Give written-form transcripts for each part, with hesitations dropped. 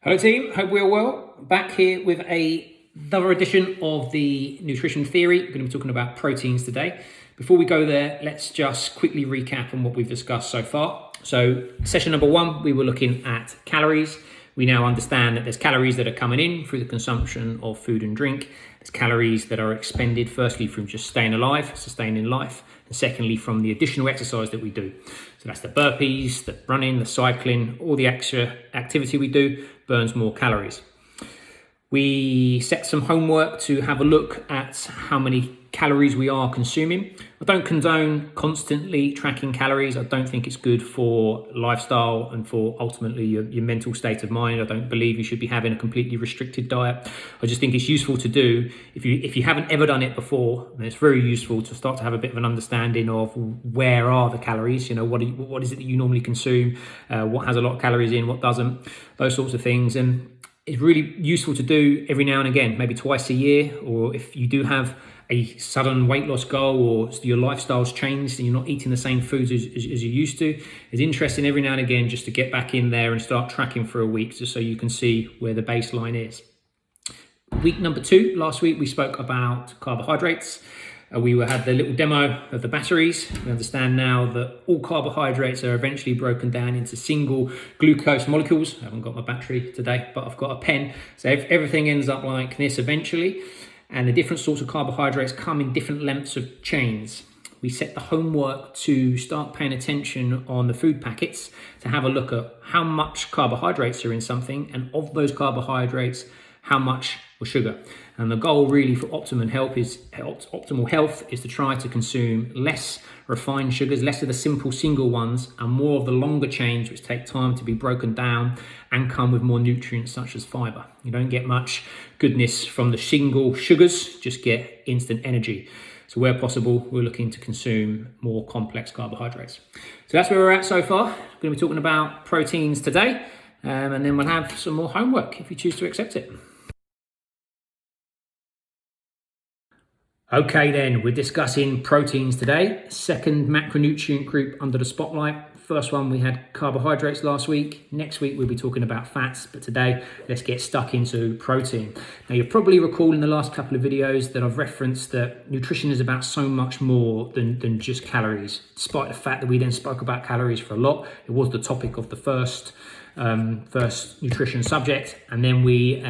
Hello team, hope we're well. Back here with another edition of the Nutrition Theory. We're going to be talking about proteins today. Before we go there, let's just quickly recap on what we've discussed so far. So session number one, we were looking at calories. We now understand that there's calories that are coming in through the consumption of food and drink. There's calories that are expended, firstly from just staying alive, sustaining life, and secondly from the additional exercise that we do. So that's the burpees, the running, the cycling, all the extra activity we do burns more calories. We set some homework to have a look at how many calories we are consuming. I don't condone constantly tracking calories. I don't think it's good for lifestyle and for ultimately your mental state of mind. I don't believe you should be having a completely restricted diet. I just think it's useful to do. If you haven't ever done it before, then it's very useful to start to have a bit of an understanding of where are the calories, what is it that you normally consume, what has a lot of calories in, what doesn't, those sorts of things. And it's really useful to do every now and again, maybe twice a year, or if you do have a sudden weight loss goal or your lifestyle's changed and you're not eating the same foods as you used to, it's interesting every now and again just to get back in there and start tracking for a week just so you can see where the baseline is. Week number two, last week we spoke about carbohydrates. We had the little demo of the batteries. We understand now that all carbohydrates are eventually broken down into single glucose molecules. I haven't got my battery today, but I've got a pen. So everything ends up like this eventually. And the different sorts of carbohydrates come in different lengths of chains. We set the homework to start paying attention on the food packets to have a look at how much carbohydrates are in something, and of those carbohydrates, how much was sugar. And the goal really for optimal health is to try to consume less refined sugars, less of the simple single ones, and more of the longer chains which take time to be broken down and come with more nutrients such as fiber. You don't get much goodness from the single sugars, just get instant energy. So where possible, we're looking to consume more complex carbohydrates. So that's where we're at so far. We're going to be talking about proteins today, and then we'll have some more homework if you choose to accept it. Okay then, we're discussing proteins today. Second macronutrient group under the spotlight. First one, we had carbohydrates last week. Next week, we'll be talking about fats. But today, let's get stuck into protein. Now, you'll probably recall in the last couple of videos that I've referenced that nutrition is about so much more than just calories. Despite the fact that we then spoke about calories for a lot, it was the topic of the first nutrition subject, and then we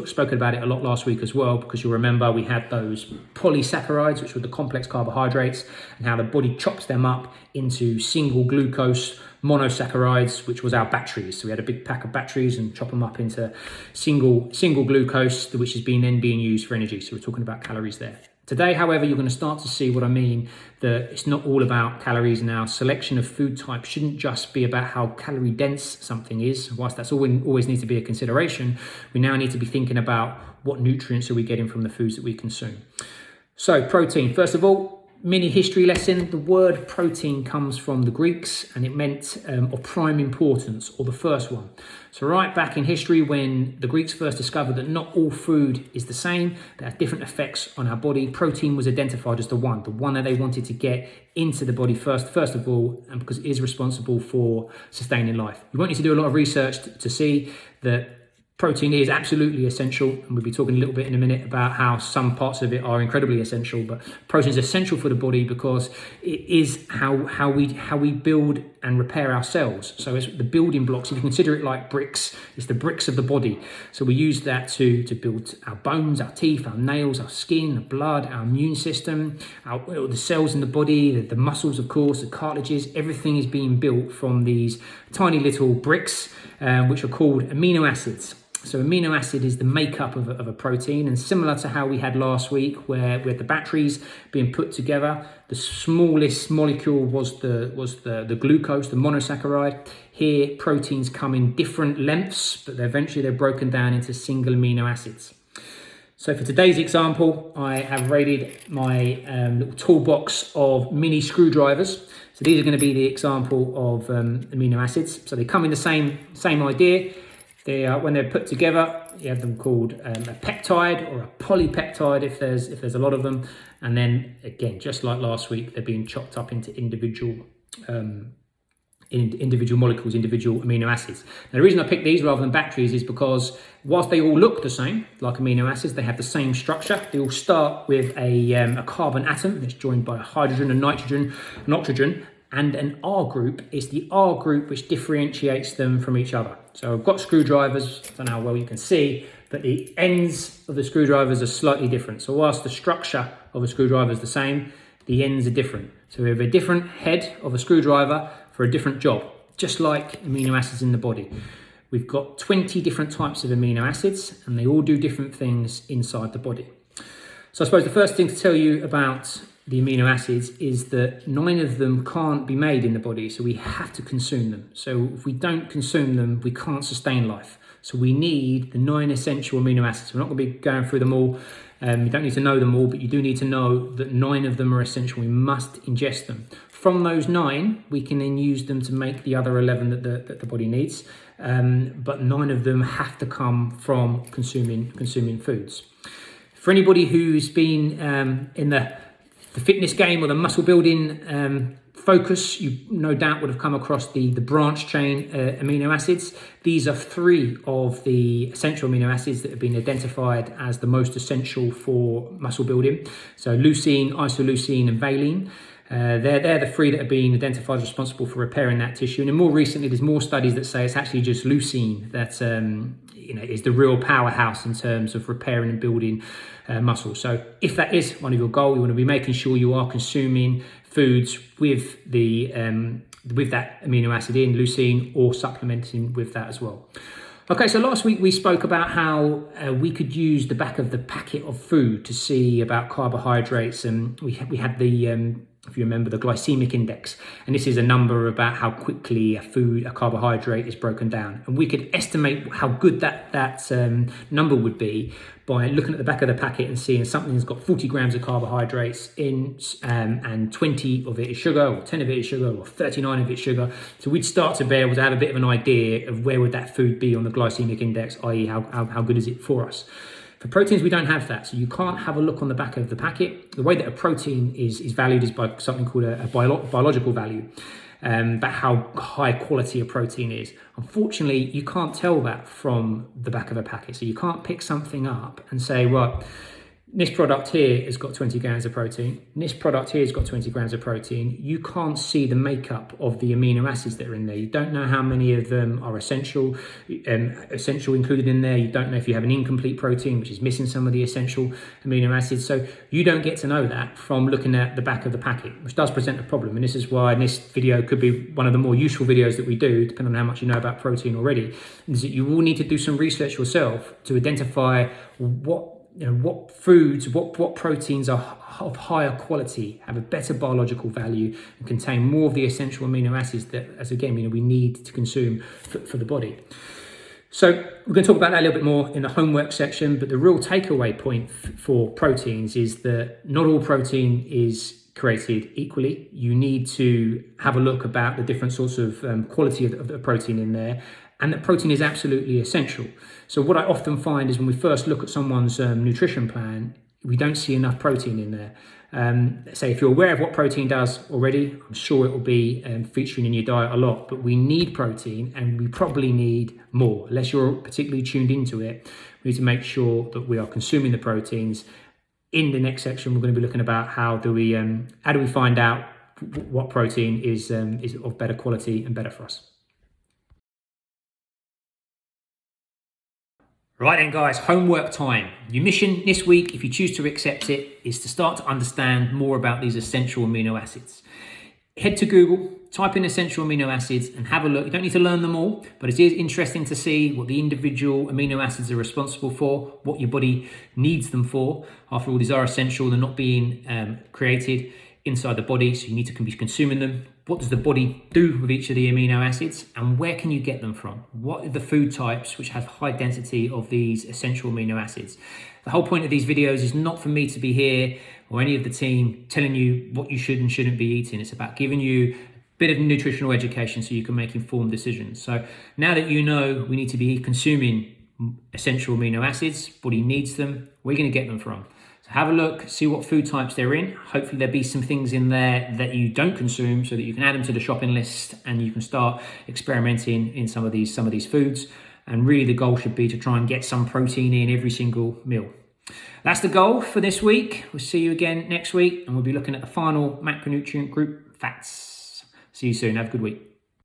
spoken about it a lot last week as well, because you'll remember we had those polysaccharides, which were the complex carbohydrates, and how the body chops them up into single glucose monosaccharides, which was our batteries. So we had a big pack of batteries and chop them up into single glucose, which is then being used for energy. So we're talking about calories there. Today, however, you're going to start to see what I mean, that it's not all about calories now. Selection of food type shouldn't just be about how calorie dense something is. Whilst that's always needs to be a consideration, we now need to be thinking about what nutrients are we getting from the foods that we consume. So protein, first of all, mini history lesson. The word protein comes from the Greeks, and it meant of prime importance, or the first one. So right back in history, when the Greeks first discovered that not all food is the same, that have different effects on our body, protein was identified as the one that they wanted to get into the body first of all, and because it is responsible for sustaining life. You won't need to do a lot of research to see that protein is absolutely essential, and we'll be talking a little bit in a minute about how some parts of it are incredibly essential. But protein is essential for the body because it is how we build and repair our cells. So it's the building blocks. If you consider it like bricks, it's the bricks of the body. So we use that to build our bones, our teeth, our nails, our skin, the blood, our immune system, the cells in the body, the muscles, of course, the cartilages. Everything is being built from these tiny little bricks, which are called amino acids. So amino acid is the makeup of a protein, and similar to how we had last week where we had the batteries being put together, the smallest molecule was the glucose, the monosaccharide. Here, proteins come in different lengths, but eventually they're broken down into single amino acids. So for today's example, I have raided my little toolbox of mini screwdrivers. So these are going to be the example of amino acids. So they come in the same idea. They are, when they're put together, you have them called a peptide or a polypeptide if there's a lot of them. And then again, just like last week, they're being chopped up into individual individual molecules, individual amino acids. Now, the reason I picked these rather than batteries is because whilst they all look the same, like amino acids, they have the same structure. They all start with a carbon atom that's joined by a hydrogen, a nitrogen, an oxygen, and an R group. It's the R group which differentiates them from each other. So I've got screwdrivers, I don't know how well you can see, but the ends of the screwdrivers are slightly different. So whilst the structure of a screwdriver is the same, the ends are different. So we have a different head of a screwdriver for a different job, just like amino acids in the body. We've got 20 different types of amino acids, and they all do different things inside the body. So I suppose the first thing to tell you about the amino acids is that 9 of them can't be made in the body, so we have to consume them. So if we don't consume them, we can't sustain life. So we need the 9 essential amino acids. We're not going to be going through them all. You don't need to know them all, but you do need to know that 9 of them are essential. We must ingest them. From those 9, we can then use them to make the other 11 that the body needs. But 9 of them have to come from consuming foods. For anybody who's been in the fitness game or the muscle building focus, you no doubt would have come across the branch chain amino acids. These are 3 of the essential amino acids that have been identified as the most essential for muscle building. So leucine, isoleucine, and valine. They're the 3 that have been identified as responsible for repairing that tissue. And then more recently, there's more studies that say it's actually just leucine that is the real powerhouse in terms of repairing and building muscle. So if that is one of your goals, you want to be making sure you are consuming foods with with that amino acid in leucine, or supplementing with that as well. Okay, so last week we spoke about how we could use the back of the packet of food to see about carbohydrates, and we had the if you remember, the glycemic index, and this is a number about how quickly a carbohydrate is broken down, and we could estimate how good that number would be by looking at the back of the packet and seeing something that's got 40 grams of carbohydrates in, and 20 of it is sugar, or 10 of it is sugar, or 39 of it is sugar. So we'd start to be able to have a bit of an idea of where would that food be on the glycemic index, i.e. how good is it for us. For proteins, we don't have that, so you can't have a look on the back of the packet. The way that a protein is valued is by something called a biological value, about how high quality a protein is. Unfortunately, you can't tell that from the back of a packet, so you can't pick something up and say, right, this product here has got 20 grams of protein, this product here has got 20 grams of protein. You can't see the makeup of the amino acids that are in there. You don't know how many of them are essential included in there. You don't know if you have an incomplete protein, which is missing some of the essential amino acids. So you don't get to know that from looking at the back of the packet, which does present a problem. And this is why this video could be one of the more useful videos that we do, depending on how much you know about protein already, is that you will need to do some research yourself to identify what foods, what proteins are of higher quality, have a better biological value, and contain more of the essential amino acids that, as again, we need to consume for the body. So we're going to talk about that a little bit more in the homework section, but the real takeaway point for proteins is that not all protein is created equally. You need to have a look about the different sorts of quality of the protein in there, and that protein is absolutely essential. So what I often find is when we first look at someone's nutrition plan, we don't see enough protein in there. Say if you're aware of what protein does already, I'm sure it will be featuring in your diet a lot, but we need protein, and we probably need more. Unless you're particularly tuned into it, we need to make sure that we are consuming the proteins. In the next section, we're going to be looking about how do we find out what protein is of better quality and better for us. Right then guys, homework time. Your mission this week, if you choose to accept it, is to start to understand more about these essential amino acids. Head to Google, type in essential amino acids and have a look. You don't need to learn them all, but it is interesting to see what the individual amino acids are responsible for, what your body needs them for. After all, these are essential, they're not being created inside the body, so you need to be consuming them. What does the body do with each of the amino acids, and where can you get them from? What are the food types which have high density of these essential amino acids? The whole point of these videos is not for me to be here or any of the team telling you what you should and shouldn't be eating. It's about giving you a bit of nutritional education so you can make informed decisions. So now that you know we need to be consuming essential amino acids, body needs them, where are you going to get them from? So have a look, see what food types they're in. Hopefully there'll be some things in there that you don't consume so that you can add them to the shopping list and you can start experimenting in some of these foods. And really the goal should be to try and get some protein in every single meal. That's the goal for this week. We'll see you again next week and we'll be looking at the final macronutrient group, fats. See you soon. Have a good week.